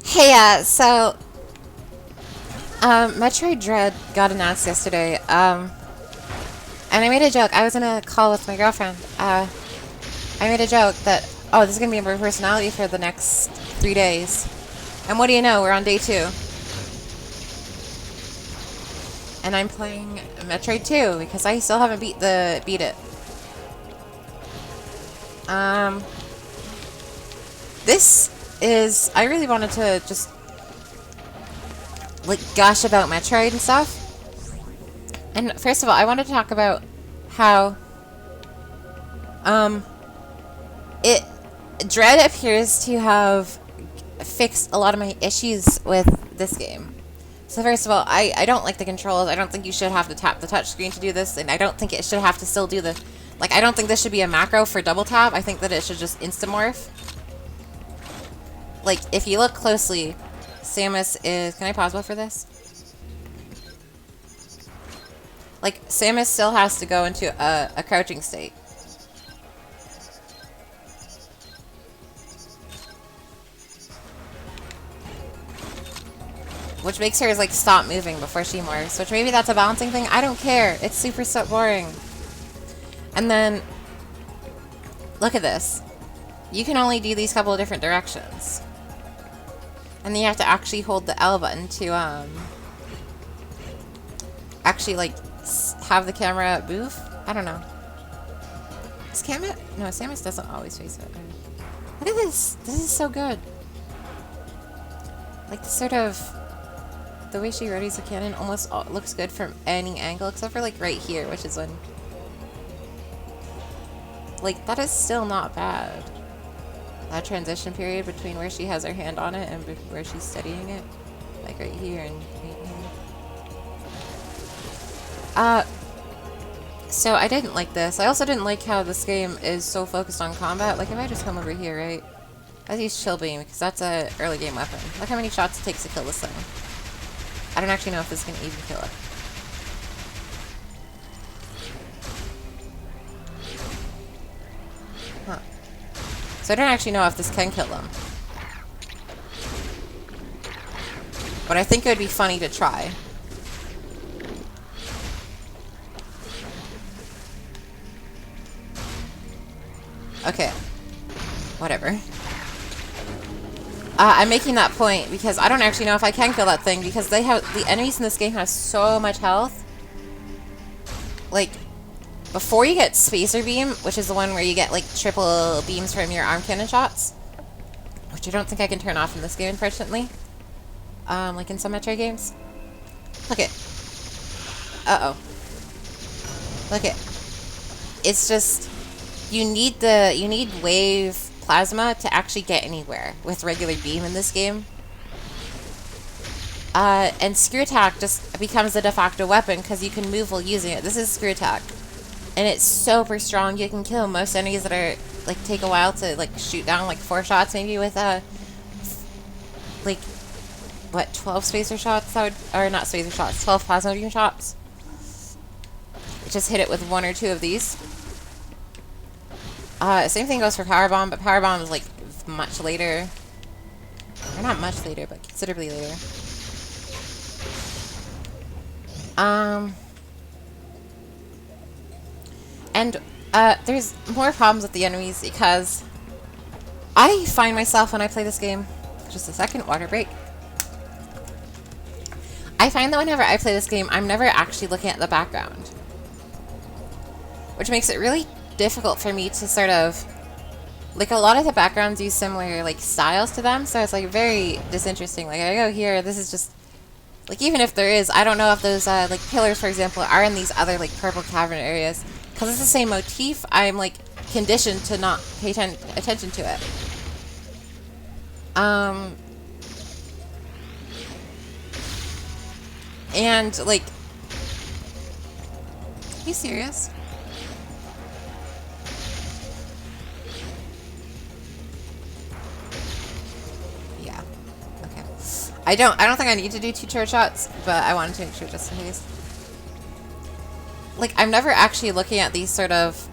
Hey, Metroid Dread got announced yesterday, and I made a joke. I was in a call with my girlfriend. I made a joke that, oh, this is going to be my personality for the next 3 days. And what do you know? We're on day 2. And I'm playing Metroid 2, because I still haven't beat it. Um, I really wanted to just like gush about Metroid and stuff. And first of all, I want to talk about how it Dread appears to have fixed a lot of my issues with this game. So first of all, I don't like the controls. I don't think you should have to tap the touchscreen to do this, and I don't think it should have to still do the I don't think this should be a macro for double tap. I think that it should just instamorph. Like, if you look closely, Samus is... Can I pause for this? Like, Samus still has to go into a crouching state. Which makes her, like, stop moving before she morphs. Which maybe that's a balancing thing. I don't care. It's super so boring. And then... Look at this. You can only do these couple of different directions. And then you have to actually hold the L button to, actually, like, have the camera move? I don't know. Is camera? No, Samus doesn't always face it. Look at this! This is so good. Like, the sort of... The way she readies the cannon almost looks good from any angle, except for, like, right here, which is when... Like, that is still not bad. That transition period between where she has her hand on it and where she's steadying it. Like, right here and right here. So I didn't like this. I also didn't like how this game is so focused on combat. Like, if I just come over here, right? I use Chill Beam, because that's a early game weapon. Look how many shots it takes to kill this thing. I don't actually know if this can even kill it. Huh. So I don't actually know if this can kill them. But I think it would be funny to try. Okay. Whatever. I'm making that point because I don't actually know if I can kill that thing because the enemies in this game have so much health. Like, before you get Spacer Beam, which is the one where you get, like, triple beams from your arm cannon shots, which I don't think I can turn off in this game, unfortunately. Like in some Metroid games. Look it. Uh-oh. Look it. It's just... You need wave plasma to actually get anywhere with regular beam in this game. And Screw Attack just becomes the de facto weapon because you can move while using it. This is Screw Attack. And it's super strong. You can kill most enemies that are, like, take a while to, like, shoot down, like, 4 shots maybe with, like, what, 12 spacer shots? Or not spacer shots, 12 plasma beam shots. Just hit it with 1 or 2 of these. Same thing goes for Power Bomb, but Power Bomb is, like, much later. Or not much later, but considerably later. And, there's more problems with the enemies because I find myself when I play this game... Just a second, water break. I find that whenever I play this game, I'm never actually looking at the background. Which makes it really difficult for me to sort of... Like, a lot of the backgrounds use similar, like, styles to them, so it's, like, very disinteresting. Like, I go here, this is just... Like, even if there is, I don't know if those, like, pillars, for example, are in these other, like, purple cavern areas. Because it's the same motif, I'm, like, conditioned to not pay attention to it. And, like... Are you serious? Yeah. Okay. I don't think I need to do 2 charge shots, but I wanted to make sure just in case. Like, I'm never actually looking at these sort of,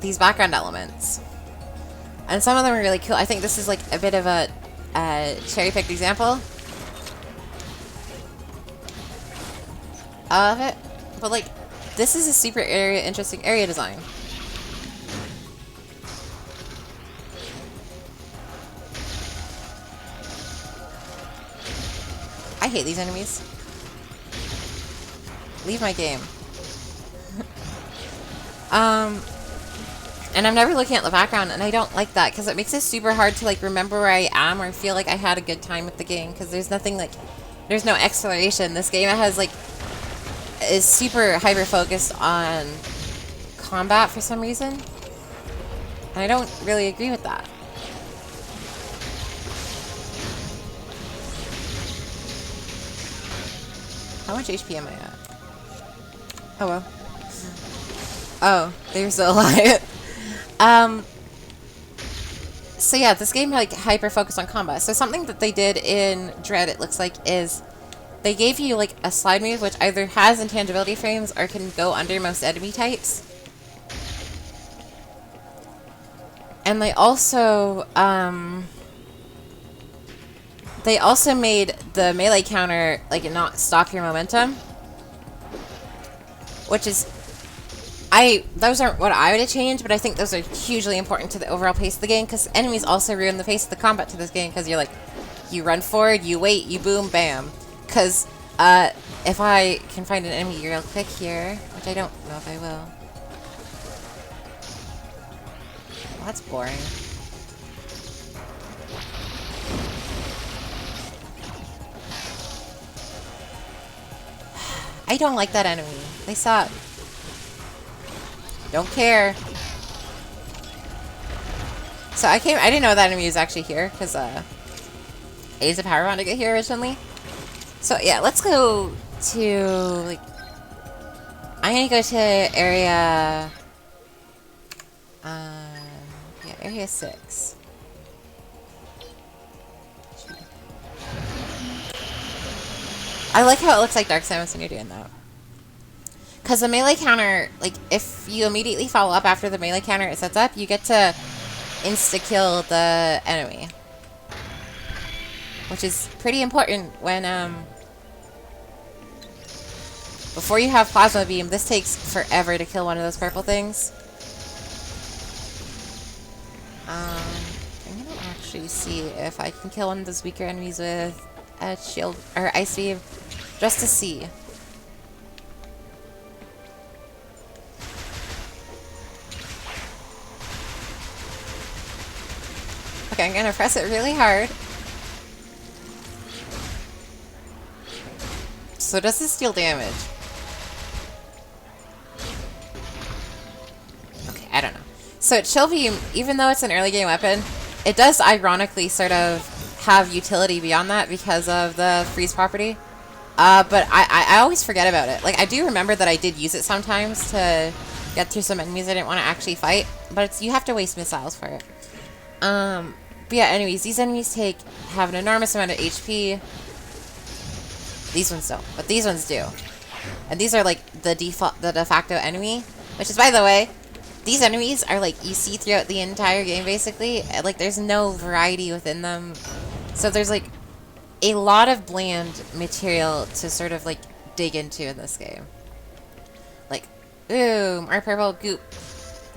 these background elements. And some of them are really cool. I think this is, like, a bit of a cherry-picked example of it, but like, this is a super interesting area design. I hate these enemies. Leave my game. And I'm never looking at the background, and I don't like that, because it makes it super hard to, like, remember where I am or feel like I had a good time with the game, because there's nothing, like, there's no exploration. This game has, like, is super hyper-focused on combat for some reason, and I don't really agree with that. How much HP am I at? Oh, well. Oh, they're still alive. So yeah, this game like hyper focused on combat. So something that they did in Dread, it looks like, is they gave you like a slide move which either has intangibility frames or can go under most enemy types. And they also made the melee counter like not stop your momentum, which is those aren't what I would have changed, but I think those are hugely important to the overall pace of the game, because enemies also ruin the pace of the combat to this game, because you're like, you run forward, you wait, you boom, bam. Because if I can find an enemy real quick here, which I don't know if I will. Well, that's boring. I don't like that enemy. They suck. Don't care. So I didn't know that enemy was actually here, because I used a power round to get here originally. So yeah, let's go to, like, I'm gonna go to area, yeah, area 6. I like how it looks like Dark Samus when you're doing that. Because the melee counter, like, if you immediately follow up after the melee counter it sets up, you get to insta-kill the enemy. Which is pretty important when, before you have Plasma Beam, this takes forever to kill one of those purple things. I'm gonna actually see if I can kill one of those weaker enemies with a shield, or Ice Beam, just to see. Okay, I'm gonna press it really hard. So does this deal damage? Okay, I don't know. So Chill Beam, even though it's an early game weapon, it does ironically sort of have utility beyond that because of the freeze property. But I always forget about it. Like, I do remember that I did use it sometimes to get through some enemies I didn't want to actually fight, but you have to waste missiles for it. But yeah, anyways, these enemies have an enormous amount of HP. These ones don't, but these ones do. And these are like the de facto enemy, which is, by the way, these enemies are like you see throughout the entire game basically. Like, there's no variety within them. So there's like a lot of bland material to sort of like dig into in this game. Like, ooh, more purple goop.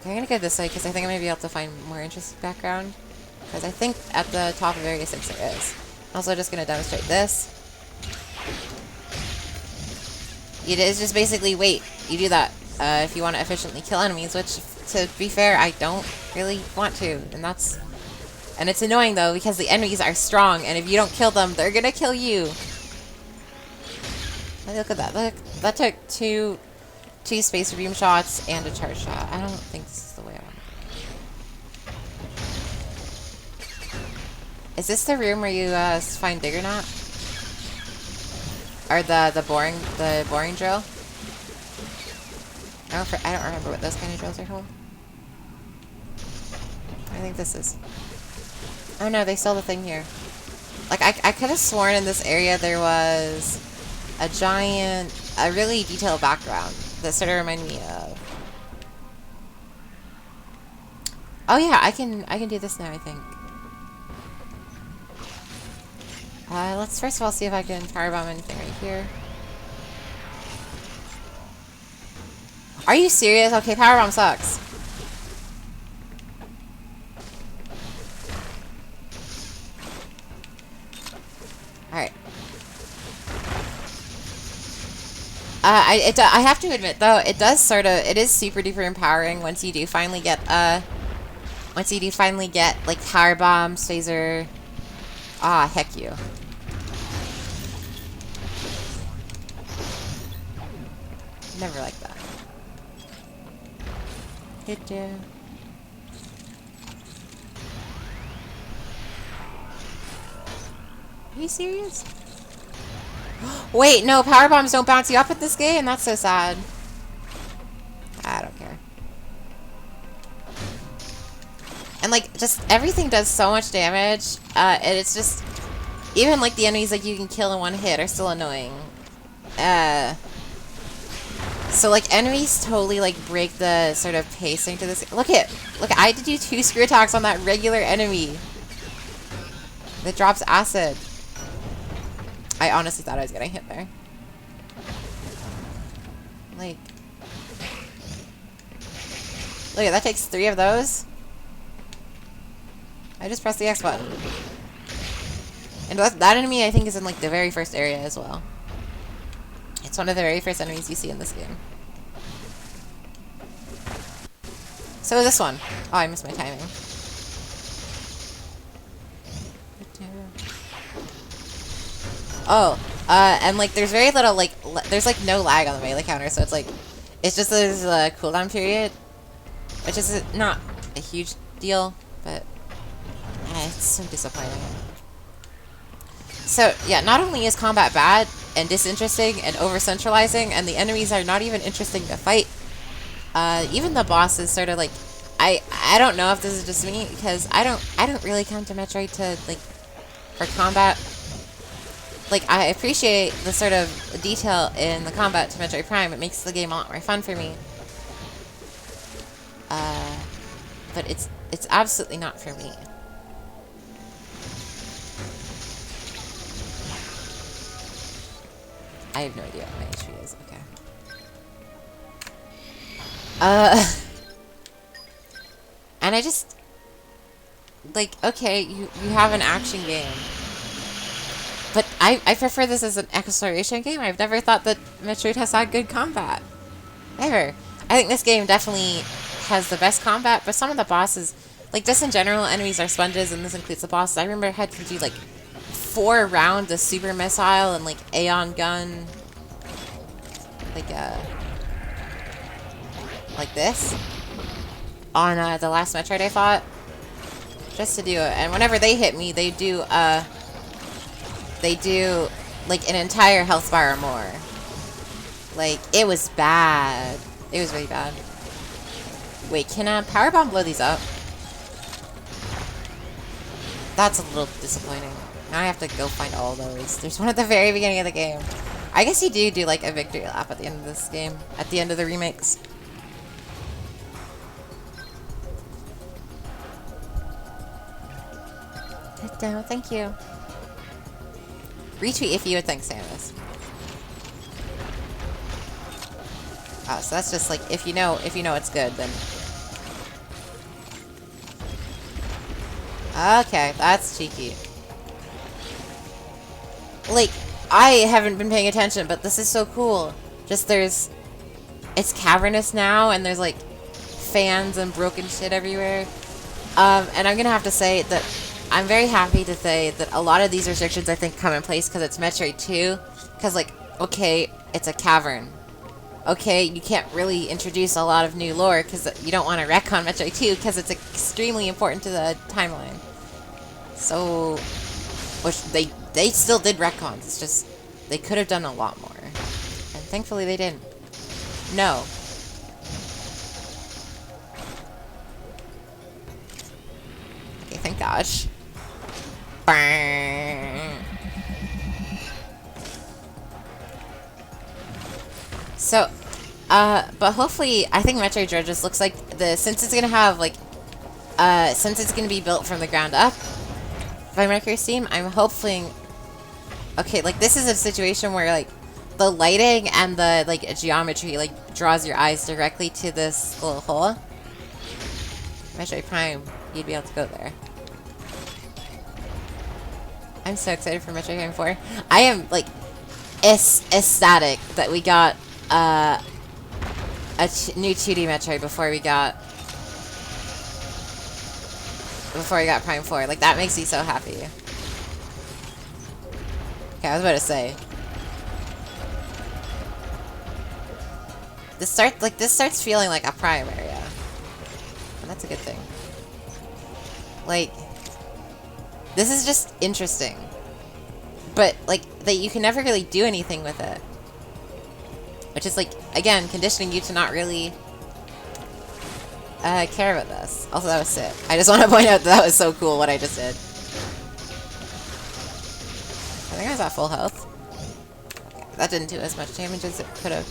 Okay, I'm gonna go this way because I think I'm gonna be able to find more interesting background. Because I think at the top of area 6 there is. Also just gonna demonstrate this. It is just basically wait. You do that if you want to efficiently kill enemies, which, to be fair, I don't really want to. And it's annoying though because the enemies are strong, and if you don't kill them, they're gonna kill you. Look at that. Look, that took two spacer beam shots and a charge shot. I don't think this is the way I want it. Is this the room where you find Diggernaut? Or the boring drill? I don't remember what those kind of drills are called. I think this is. Oh no, they sell the thing here. Like, I could have sworn in this area there was a really detailed background that sort of reminded me of. Oh yeah, I can do this now, I think. Let's first of all see if I can firebomb anything right here. Are you serious? Okay, powerbomb sucks. Alright. I have to admit though, it is super duper empowering once you do finally get like power bomb, phaser. Ah, heck you. Never like that. Did you? Are you serious? Wait, no, power bombs don't bounce you up in this game? That's so sad. I don't care. And like, just everything does so much damage, and it's just, even like the enemies like you can kill in one hit are still annoying. So like enemies totally like break the sort of pacing to this. Look, I had to do 2 screw attacks on that regular enemy that drops acid. I honestly thought I was getting hit there. Like, look, that takes 3 of those. I just pressed the X button. And that enemy, I think, is in like the very first area as well. It's one of the very first enemies you see in this game. So is this one. Oh, I missed my timing. Oh, and like there's very little like there's like no lag on the melee counter, so it's like it's just this cooldown period, which is not a huge deal, but it's so disappointing. So yeah, not only is combat bad and disinteresting and over-centralizing, and the enemies are not even interesting to fight, even the boss is sort of like, I don't know if this is just me, because I don't really come to Metroid to like for combat. Like, I appreciate the sort of detail in the combat to Metroid Prime. It makes the game a lot more fun for me. But it's absolutely not for me. I have no idea what my HP is. Okay. And I just, like, okay, you have an action game. But I prefer this as an exploration game. I've never thought that Metroid has had good combat. Ever. I think this game definitely has the best combat, but some of the bosses, like just in general, enemies are sponges, and this includes the bosses. I remember I had to do like 4 rounds of super missile and like Aeon gun. Like this. On the last Metroid I fought. Just to do it. And whenever they hit me, they do like an entire health bar or more. Like, it was bad. It was really bad. Wait, can Powerbomb blow these up? That's a little disappointing. Now I have to go find all those. There's one at the very beginning of the game. I guess you do like a victory lap at the end of this game. At the end of the remakes. Thank you. Retweet if you would think, Samus. Oh, so that's just like if you know it's good, then. Okay, that's cheeky. Like, I haven't been paying attention, but this is so cool. Just it's cavernous now, and there's like fans and broken shit everywhere. And I'm gonna have to say that I'm very happy to say that a lot of these restrictions, I think, come in place because it's Metroid 2. Because, like, okay, it's a cavern. Okay, you can't really introduce a lot of new lore because you don't want to retcon Metroid 2 because it's extremely important to the timeline. So, which they still did retcons. It's just, they could have done a lot more. And thankfully they didn't. No. Okay, thank gosh. So, but hopefully, I think Metroid Dread just looks like since it's gonna have like, since it's gonna be built from the ground up by Mercury Steam, I'm hoping Okay, like this is a situation where like the lighting and the like geometry like draws your eyes directly to this little hole. Metroid Prime, you'd be able to go there. I'm so excited for Metroid Prime 4. I am like ecstatic that we got a new 2D Metroid before we got Prime 4. Like that makes me so happy. Okay, I was about to say. This starts feeling like a Prime area. And that's a good thing. Like, this is just interesting. But, like, that you can never really do anything with it. Which is, like, again, conditioning you to not really care about this. Also, that was sick. I just want to point out that was so cool what I just did. I think I was at full health. That didn't do as much damage as it could have.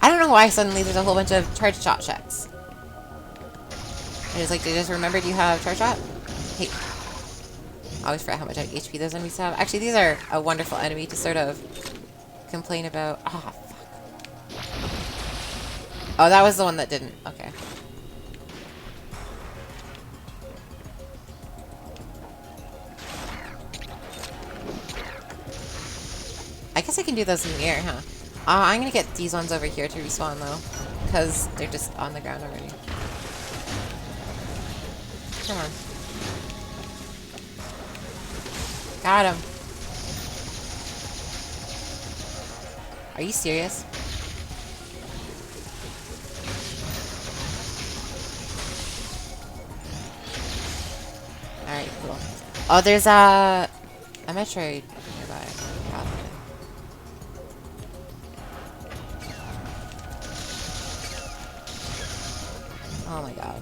I don't know why suddenly there's a whole bunch of charge shot checks. I just like, they just remembered you have charge shot? Hey. I always forget how much HP those enemies have. Actually, these are a wonderful enemy to sort of complain about. Oh, fuck. Oh, that was the one that didn't. Okay. I guess I can do those in the air, huh? I'm gonna get these ones over here to respawn, though. Because they're just on the ground already. Come on. Got him. Are you serious? Alright, cool. Oh, there's a Metroid nearby. Probably. Oh my god.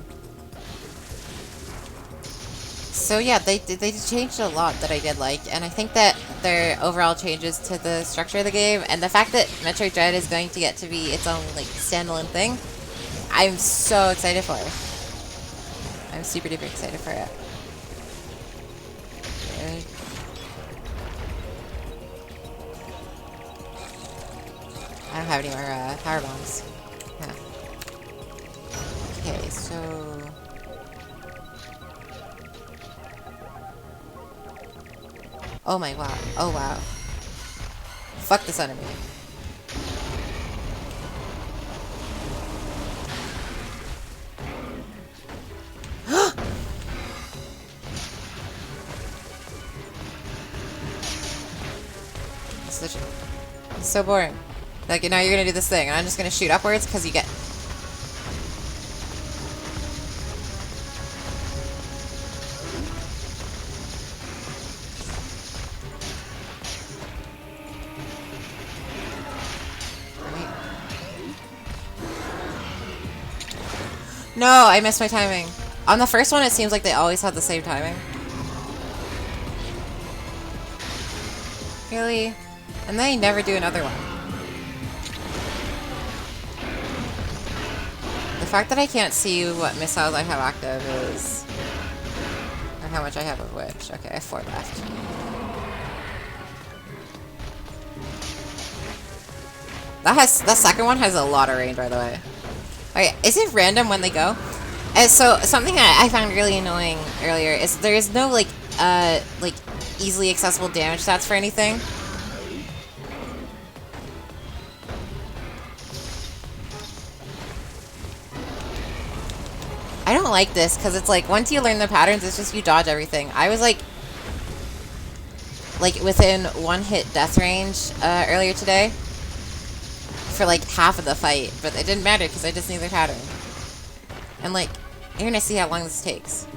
So yeah, they changed a lot that I did like, and I think that their overall changes to the structure of the game, and the fact that Metroid Dread is going to get to be its own like standalone thing, I'm so excited for it. I'm super duper excited for it. Really? I don't have any more power bombs. Yeah. Okay, so. Oh my wow. Oh wow. Fuck this enemy. It's so boring. Like, now you're gonna do this thing, and I'm just gonna shoot upwards because you get. No, I missed my timing. On the first one, it seems like they always have the same timing. Really? And then you never do another one. The fact that I can't see what missiles I have active is... Or how much I have of which. Okay, I have 4 left. That second one has a lot of range, by the way. Okay, is it random when they go? So, something that I found really annoying earlier is there is no, like easily accessible damage stats for anything. I don't like this, because it's like, once you learn the patterns, it's just you dodge everything. I was like within 1 hit death range earlier today for like half of the fight, but it didn't matter because I just knew the pattern. And like, you're gonna see how long this takes.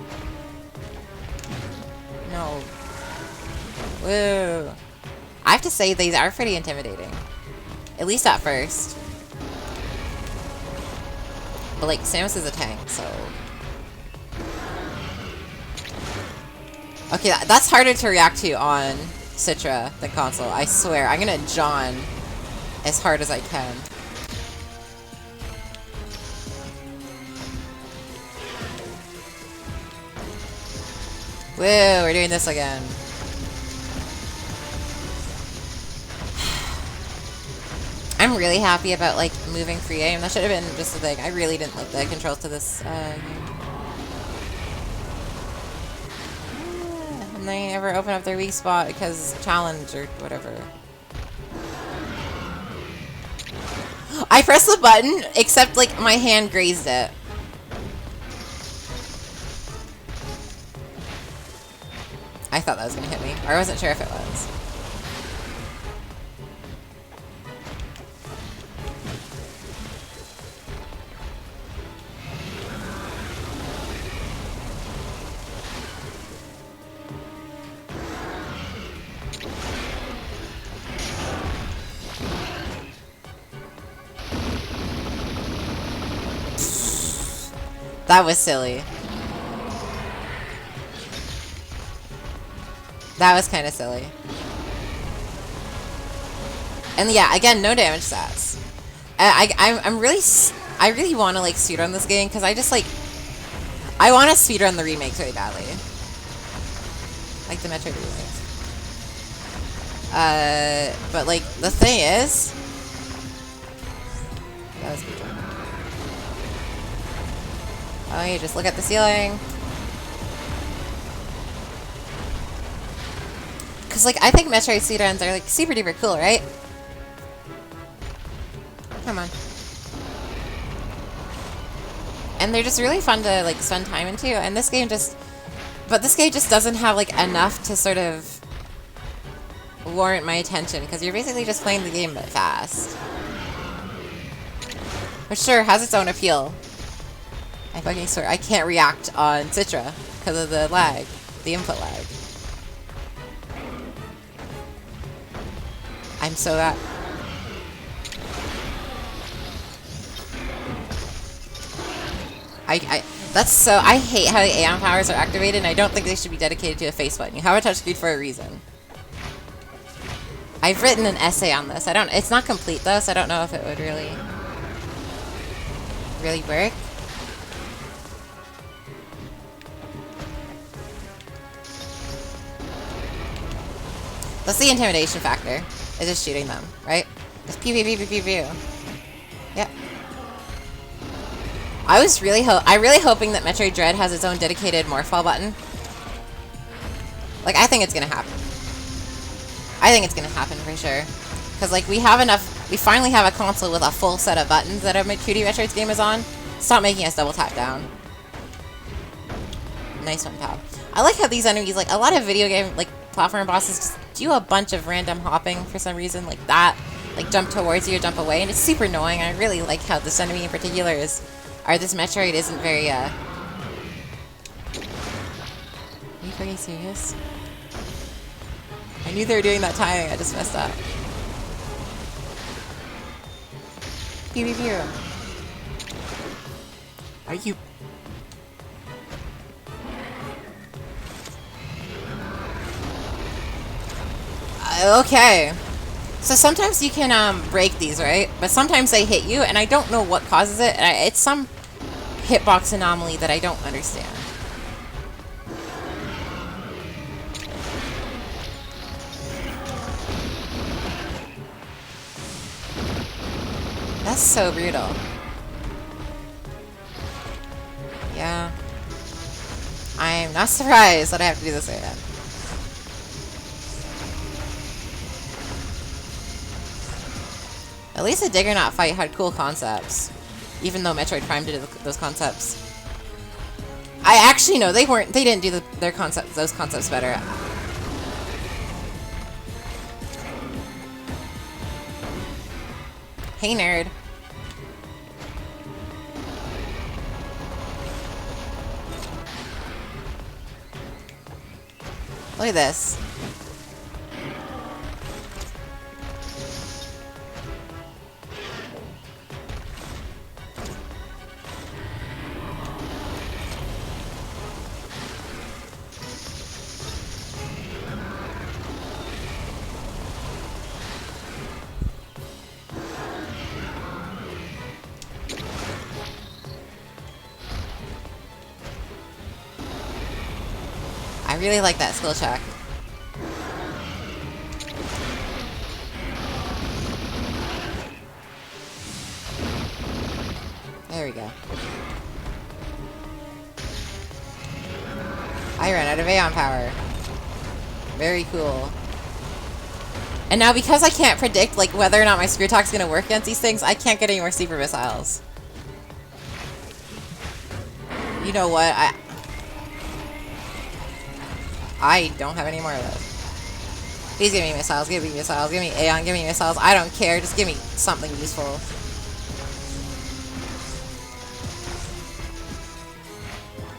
No. Woo. I have to say, these are pretty intimidating. At least at first. But like, Samus is a tank, so... Okay, that's harder to react to on Citra than console, I swear. I'm gonna John as hard as I can. Woo, we're doing this again. I'm really happy about like moving free aim. That should have been just a thing. I really didn't like the controls to this game. And they never open up their weak spot because challenge or whatever. I pressed the button, except like my hand grazed it. I thought that was gonna hit me, or I wasn't sure if it was. That was silly. That was kind of silly. And yeah, again, no damage stats. I really want to like speedrun this game because I just like, I want to speedrun the remakes really badly. Like the Metroid remakes. But like the thing is, that was good. Oh, you just look at the ceiling. Because, like, I think Metroid speedruns are, like, super duper cool, right? Come on. And they're just really fun to, like, spend time into. And this game just... But this game just doesn't have, like, enough to sort of warrant my attention. Because you're basically just playing the game but fast. Which, sure, has its own appeal. I fucking swear, I can't react on Citra because of the lag. The input lag. I'm so that. That's so, I hate how the Aeon powers are activated, and I don't think they should be dedicated to a face button. You have a touch screen for a reason. I've written an essay on this. It's not complete though, so I don't know if it would really work. That's the intimidation factor. It's just shooting them, right? Just pew pew pew pew pew pew. Yep. I really hoping that Metroid Dread has its own dedicated morphball button. Like, I think it's gonna happen. I think it's gonna happen for sure. Because, like, we finally have a console with a full set of buttons that a 2D Metroid's game is on. Stop making us double tap down. Nice one, pal. I like how these enemies, like, a lot of video game, like, platform bosses just do a bunch of random hopping for some reason, like that. Like, jump towards you or jump away, and it's super annoying. I really like how this enemy in particular is... Or this Metroid isn't very, Are you fucking serious? I knew they were doing that timing, I just messed up. Pew pew pew. Are you... Okay. So sometimes you can break these, right? But sometimes they hit you, and I don't know what causes it. And it's some hitbox anomaly that I don't understand. That's so brutal. Yeah. I'm not surprised that I have to do this again. At least the Digger Knot fight had cool concepts. Even though Metroid Prime did those concepts. I actually know they didn't do those concepts better. Hey nerd. Look at this. I really like that skill check. There we go. I ran out of Aeon power. Very cool. And now because I can't predict like whether or not my Screw Talk's gonna work against these things, I can't get any more super missiles. You know what? I don't have any more of those. Please give me missiles, give me missiles, give me Aeon, give me missiles. I don't care, just give me something useful.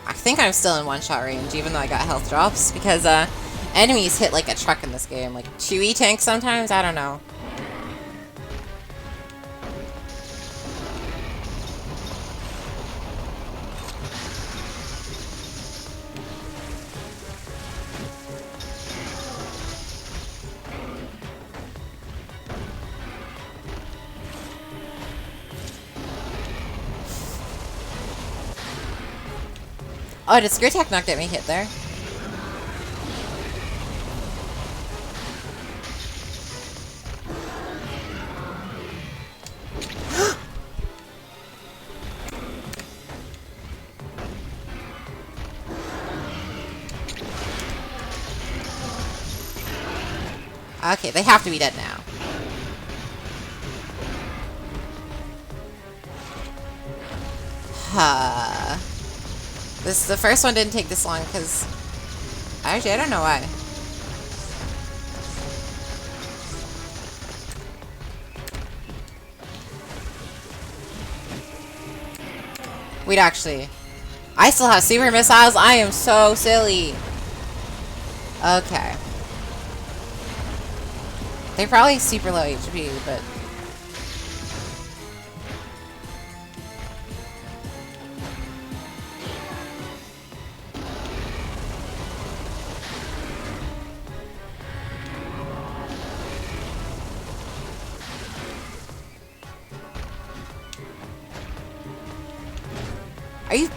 I think I'm still in one-shot range, even though I got health drops, because enemies hit like a truck in this game. Like Chewie tanks sometimes, I don't know. Oh, did Screw Attack not get me hit there? Okay, they have to be dead now. The first one didn't take this long because actually I don't know why. Wait, actually, I still have super missiles. I am so silly. Okay. They're probably super low HP, but are you?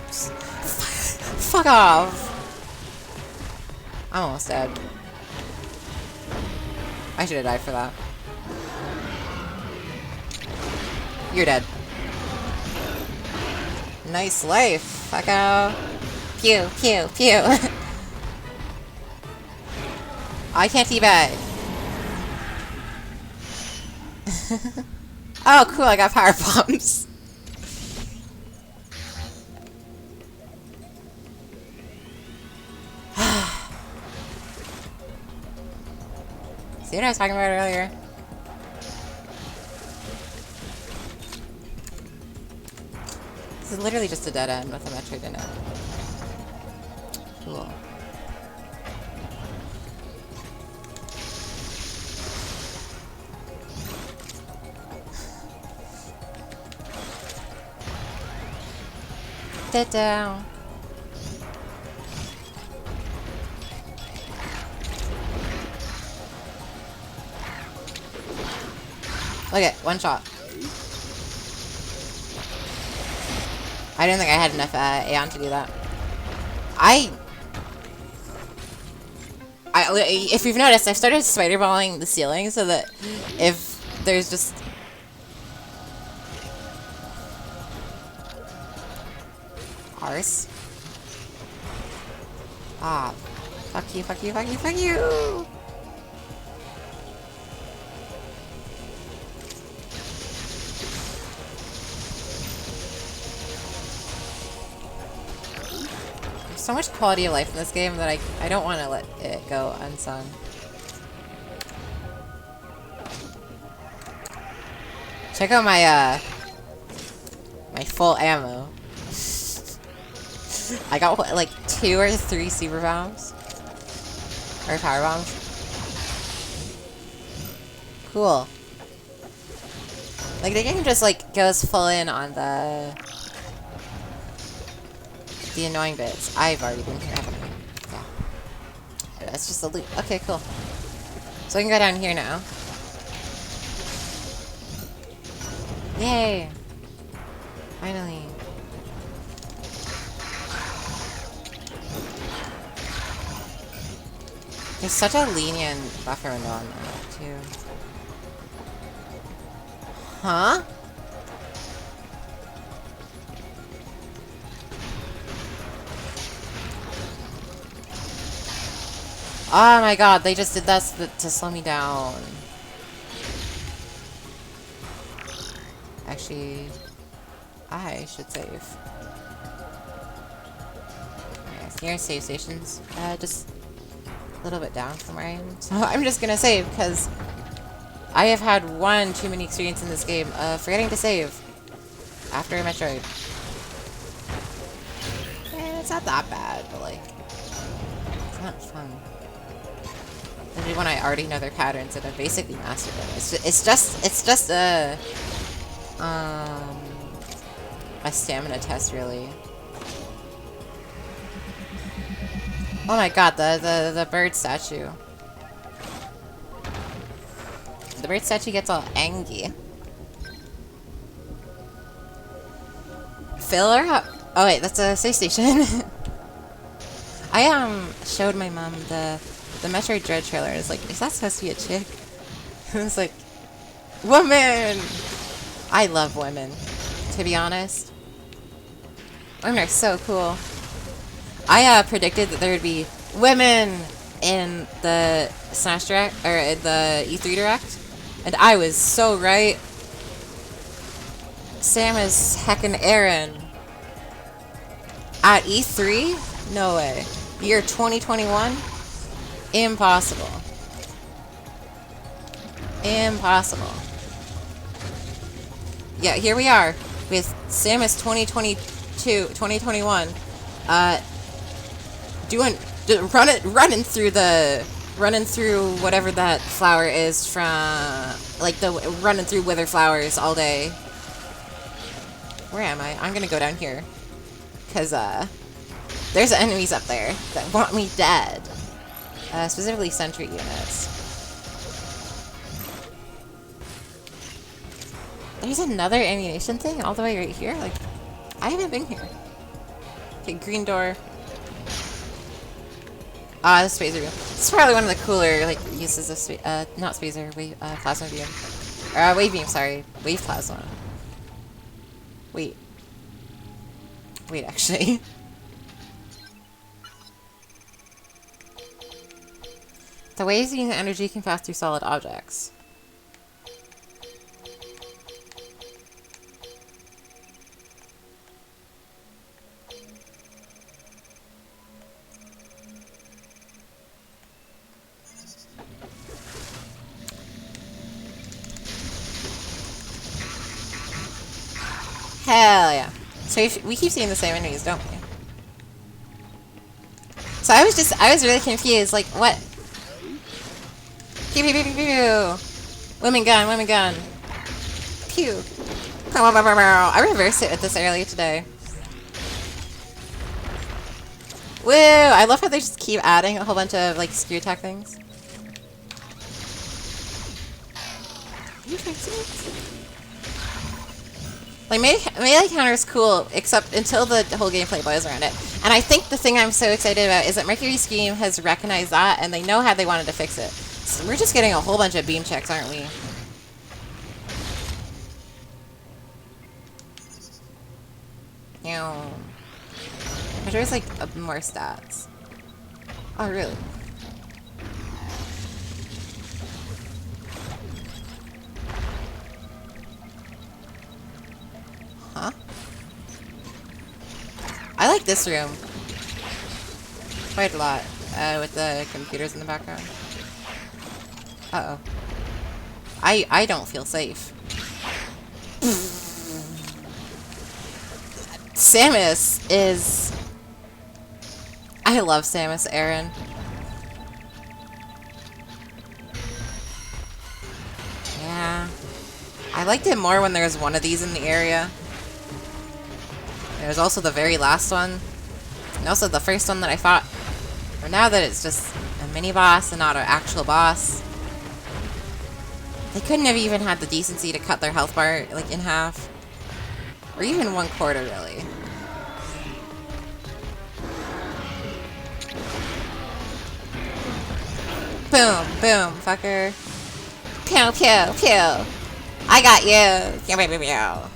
Fuck off. I'm almost dead. I should have died for that. You're dead. Nice life, fucko. Pew, pew, pew. I can't teabag. Oh, cool, I got power bombs. See what I was talking about earlier? This is literally just a dead end with a metroid in it. Cool. Dead down. Look at one shot. I didn't think I had enough Aeon to do that. If you've noticed, I started spider-balling the ceiling so that if there's just arse. Ah, fuck you, fuck you, fuck you, fuck you. So much quality of life in this game that I don't want to let it go unsung. Check out my my full ammo. I got what, like 2 or 3 super bombs or power bombs. Cool. Like the game just like goes full in on the annoying bits. I've already been here, haven't I? Yeah. That's just a loop. Okay, cool. So I can go down here now. Yay! Finally. There's such a lenient buffer window on that, too. Huh? Oh my god, they just did that to slow me down. Actually, I should save. Okay, here are save stations. Just a little bit down from where I am. So I'm just gonna save, because I have had one too many experience in this game of forgetting to save after a metroid. It's not that bad, but like, it's not fun. Especially when I already know their patterns and I've basically mastered them. It's just a stamina test, really. Oh my god, the bird statue. The bird statue gets all angry. Fill her up. Oh wait, that's a safe station. I showed my mom the Metroid Dread trailer. It's like, is that supposed to be a chick? I was like, woman! I love women, to be honest. Women are so cool. I predicted that there would be women in the Smash Direct, or the E3 Direct, and I was so right. Samus heckin' Aaron at E3? No way. Year 2021? Impossible. Impossible. Yeah, here we are with Samus 2021. Running through whatever that flower is from, like running through wither flowers all day. Where am I? I'm gonna go down here, cause there's enemies up there that want me dead. Specifically sentry units. There's another ammunition thing all the way right here. Like, I haven't been here. Okay, green door. Ah, the spacer beam. This is probably one of the cooler, like, uses of not spacer, wave, plasma beam. Wave beam, sorry. Wave plasma. Wait. Wait, actually. The waves using energy can pass through solid objects. Hell yeah. So we keep seeing the same enemies, don't we? So I was really confused, like, what? Pew, pew, pew, pew, pew. Women gun, women gun. Pew. I reversed it with this earlier today. Woo! I love how they just keep adding a whole bunch of, like, screw attack things. Are you fixing it? Like, melee counter is cool, except until the whole gameplay boils around it. And I think the thing I'm so excited about is that Mercury's game has recognized that, and they know how they wanted to fix it. So we're just getting a whole bunch of beam checks, aren't we? Yeah. There's like more stats. Oh, really? Huh? I like this room quite a lot, with the computers in the background. Uh-oh. I don't feel safe. Samus is... I love Samus Aran. Yeah. I liked it more when there was one of these in the area. There was also the very last one. And also the first one that I fought. But now that it's just a mini-boss and not an actual boss. They couldn't have even had the decency to cut their health bar, like, in half. Or even 1/4, really. Boom, boom, fucker. Pew, pew, pew. I got you. Pew, pew, pew, pew.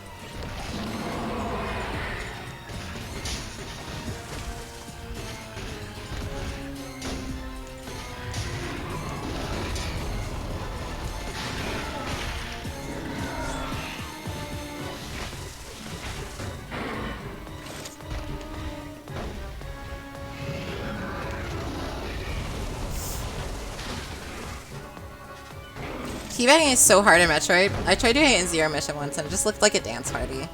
Teabagging is so hard in Metroid. I tried doing it in Zero Mission once and it just looked like a dance party.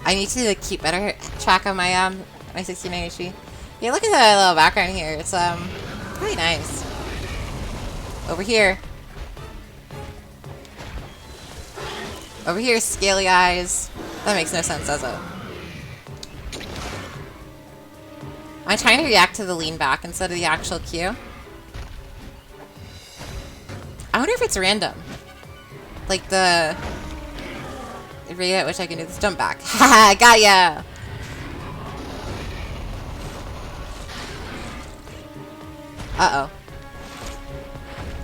I need to keep better track of my my 16 HP. Yeah, look at that little background here. It's pretty nice. Over here. Over here, scaly eyes. That makes no sense, does it? I'm trying to react to the lean back instead of the actual cue. I wonder if it's random. Like the rate at which I can do this jump back. Haha, got ya! Uh-oh.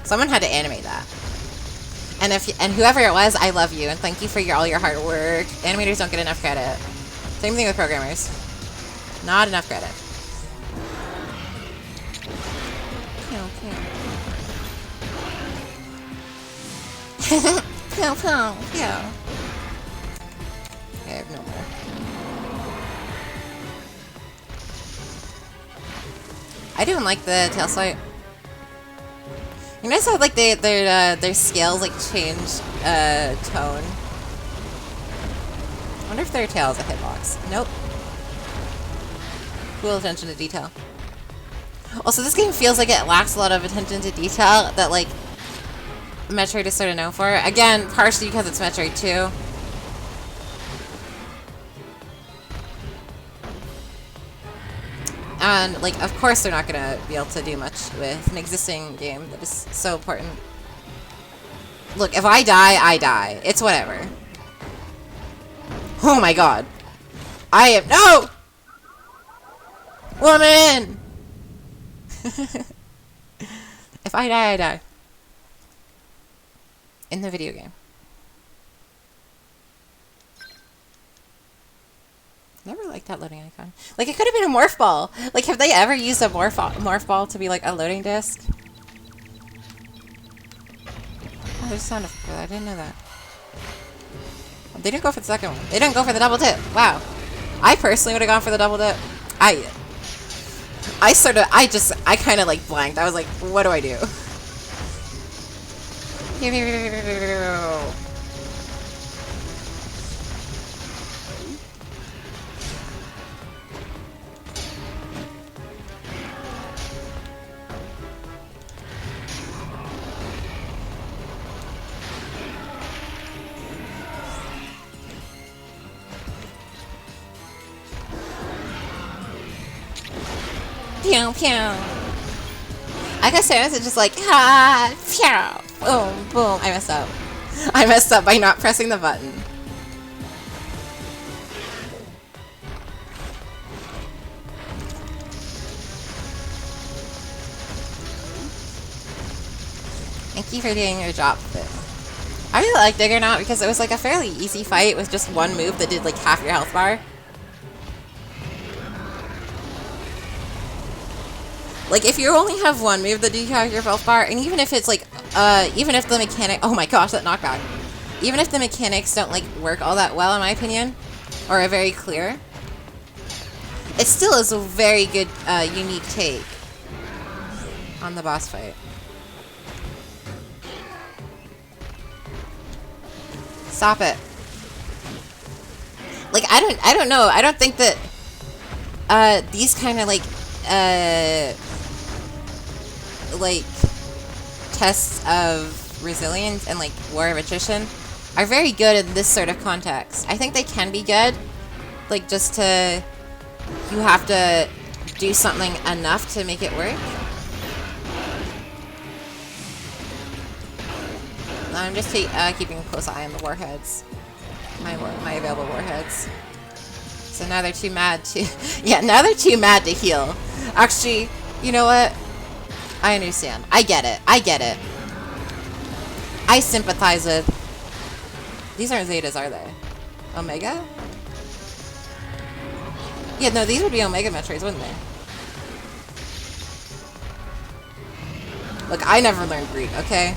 Someone had to animate that. And whoever it was, I love you and thank you for all your hard work. Animators don't get enough credit. Same thing with programmers. Not enough credit. Pew, pew, pew. I have no more. I don't like the tail swipe. You notice how like their scales like change tone. I wonder if their tail is a hitbox. Nope. Cool attention to detail. Also, this game feels like it lacks a lot of attention to detail that like Metroid is sort of known for. Again, partially because it's Metroid 2. And, like, of course they're not gonna be able to do much with an existing game that is so important. Look, if I die, I die. It's whatever. Oh my god. I am- No! Woman! If I die, I die. In the video game. Never liked that loading icon. Like, it could have been a morph ball. Like, have they ever used a morph ball to be, like, a loading disc? Oh, there's a sound effect for that. I didn't know that. They didn't go for the second one. They didn't go for the double dip. Wow. I personally would have gone for the double dip. I kind of, like, blanked. I was like, what do I do? Pew, pew. I guess Samus is just like, ah, pew, boom, boom. I messed up. I messed up by not pressing the button. Thank you for doing your job with it. I really like Diggernaut because it was like a fairly easy fight with just one move that did like half your health bar. Like, if you only have one move that do half your health bar, and even if it's like, even if the mechanic- oh my gosh, that knockback. Even if the mechanics don't, like, work all that well, in my opinion, or are very clear, it still is a very good, unique take on the boss fight. Stop it. Like, I don't know. I don't think that, these kind of, like, tests of resilience and, like, war of attrition are very good in this sort of context. I think they can be good, like, just to... you have to do something enough to make it work. I'm just keeping a close eye on the warheads. My available warheads. So now they're too mad to... yeah, now they're too mad to heal. Actually, you know what? I understand. I get it. I get it. I sympathize with... these aren't Zetas, are they? Omega? Yeah, no, these would be Omega Metroids, wouldn't they? Look, I never learned Greek, okay?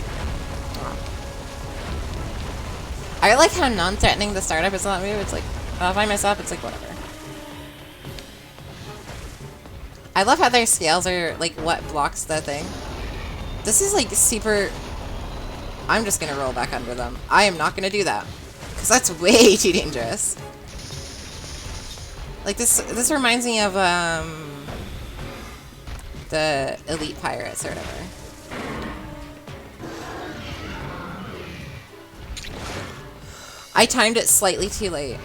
I like how non-threatening the startup is on that move. It's like, if I mess up, it's like, whatever. I love how their scales are like what blocks the thing. This is like super... I'm just gonna roll back under them. I am not gonna do that. Because that's way too dangerous. Like this reminds me of the Elite Pirates or whatever. I timed it slightly too late.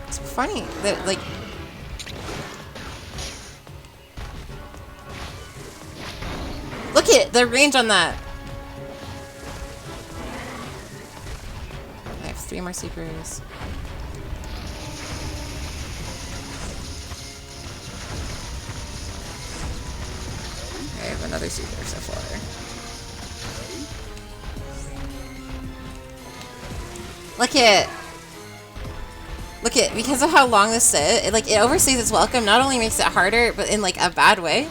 It's funny that like... Look at the range on that! I have 3 more supers. I have another super so far. Look at... Look at... Because of how long this is, it overstays its welcome. Not only makes it harder, but in like a bad way.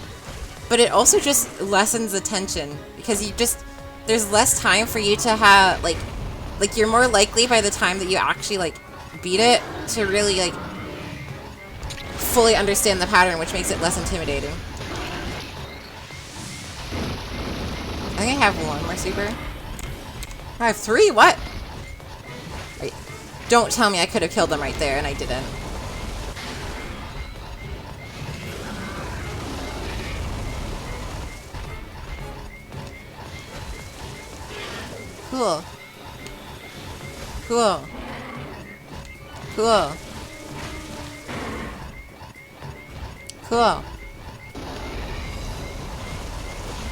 But it also just lessens the tension. Because you just... There's less time for you to have, like you're more likely by the time that you actually, like, beat it to really, like, fully understand the pattern, which makes it less intimidating. I think I have 1 more super. I have 3? What? Wait. Don't tell me I could have killed them right there, and I didn't. Cool. Cool. Cool. Cool.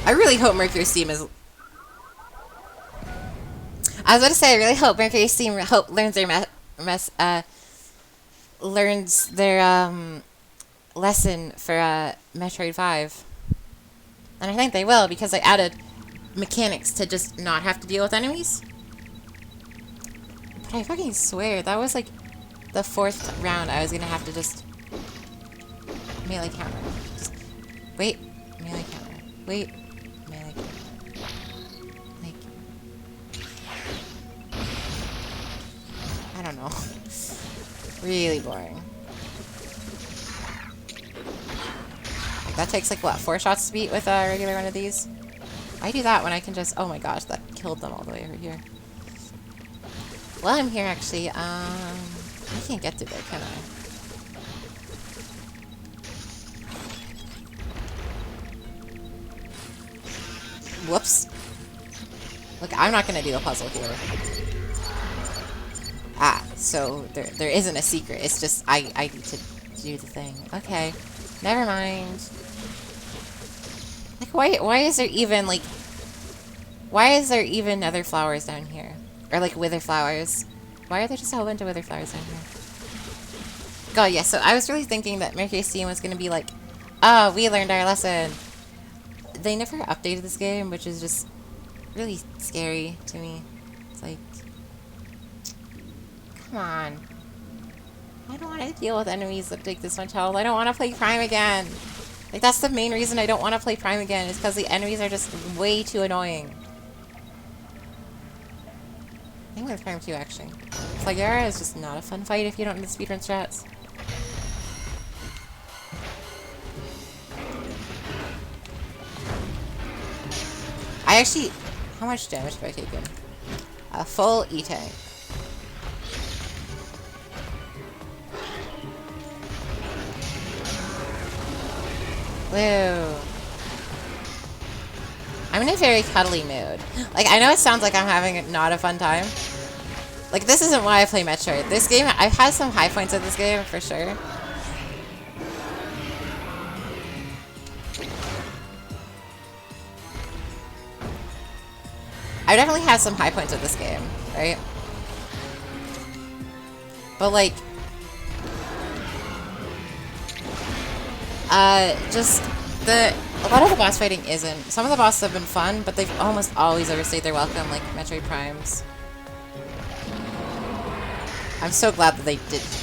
I really hope Mercury Steam is... I was about to say, I really hope Mercury Steam learns their lesson for Metroid 5. And I think they will, because they added mechanics to just not have to deal with enemies. But I fucking swear, that was like the 4th round I was gonna have to just melee counter. Just wait, melee counter. Wait, melee counter. Like, I don't know. Really boring. Like, that takes like what, 4 shots to beat with a regular one of these? I do that when I can just... Oh my gosh, that killed them all the way over here. Well, I'm here actually. I can't get to there, can I? Whoops. Look, I'm not gonna do the puzzle here. Ah, so there isn't a secret. It's just I need to do the thing. Okay, never mind. Like, why is there even, like... Why is there even other flowers down here? Or, like, wither flowers? Why are there just a whole bunch of wither flowers down here? God, yeah, so I was really thinking that Mercury Steam was going to be like, oh, we learned our lesson. They never updated this game, which is just really scary to me. It's like... Come on. I don't want to deal with enemies that take this much health. I don't want to play Prime again. Like, that's the main reason I don't want to play Prime again, is because the enemies are just way too annoying. I think with Prime 2, actually. Flagera is just not a fun fight if you don't know the speedrun strats. I actually... How much damage have I taken? A full E-tank. Woo. I'm in a very cuddly mood. Like, I know it sounds like I'm having not a fun time. Like, this isn't why I play Metroid. This game, I've had some high points of this game, for sure. I definitely had some high points of this game, right? But, like... just a lot of the boss fighting isn't. Some of the bosses have been fun, but they've almost always overstayed their welcome, like Metroid Primes. I'm so glad that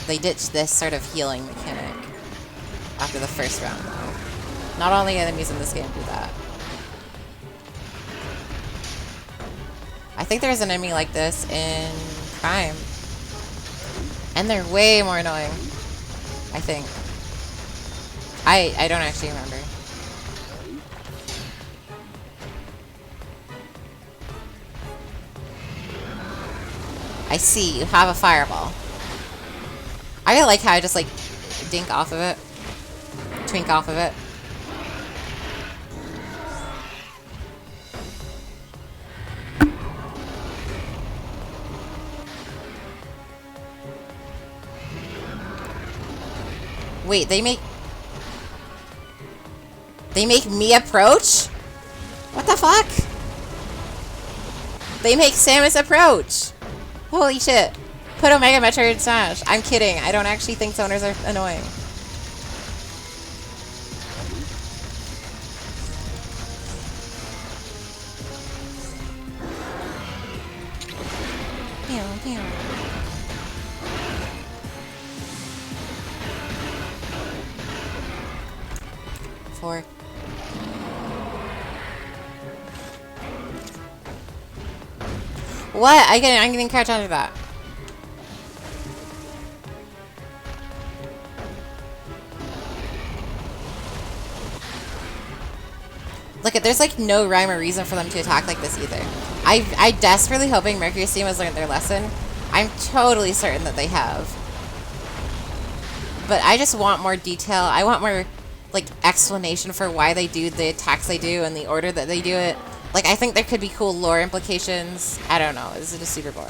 they ditched this sort of healing mechanic after the first round, though. Not all the enemies in this game do that. I think there's an enemy like this in Prime, and they're way more annoying. I think. I don't actually remember. I see, you have a fireball. I like how I just like dink off of it. Twink off of it. Wait, they make me approach? What the fuck? They make Samus approach! Holy shit. Put Omega Metroid in Smash. I'm kidding. I don't actually think zoners are annoying. Pew, pew. Four. What? I'm getting crouch under that. Look, there's like no rhyme or reason for them to attack like this either. I desperately hoping Mercury Steam has learned their lesson. I'm totally certain that they have. But I just want more detail. I want more like explanation for why they do the attacks they do and the order that they do it. Like, I think there could be cool lore implications. I don't know. This is just super boring.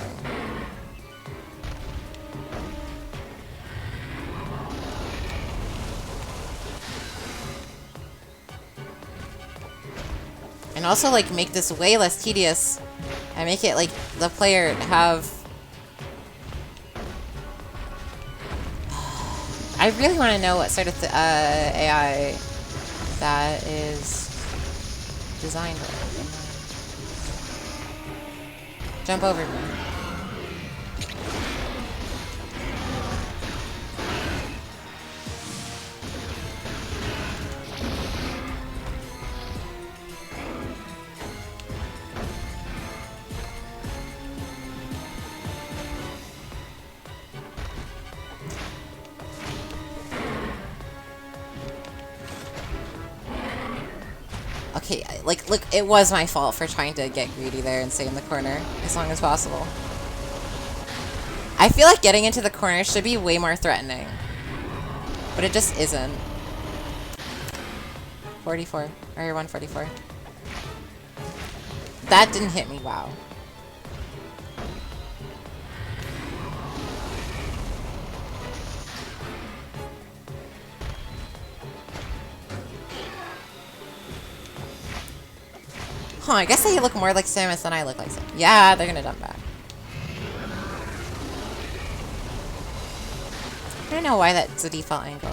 And also, like, make this way less tedious. And make it, like, the player have... I really want to know what sort of AI that is designed with. Jump over me. Okay, like, look, it was my fault for trying to get greedy there and stay in the corner as long as possible. I feel like getting into the corner should be way more threatening. But it just isn't. 44. Or 144. That didn't hit me, wow. Huh, I guess they look more like Samus than I look like Samus. Yeah, they're gonna dump back. I don't know why that's the default angle.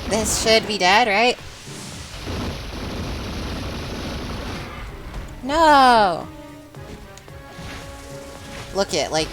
This should be dead, right? No! Look it, like,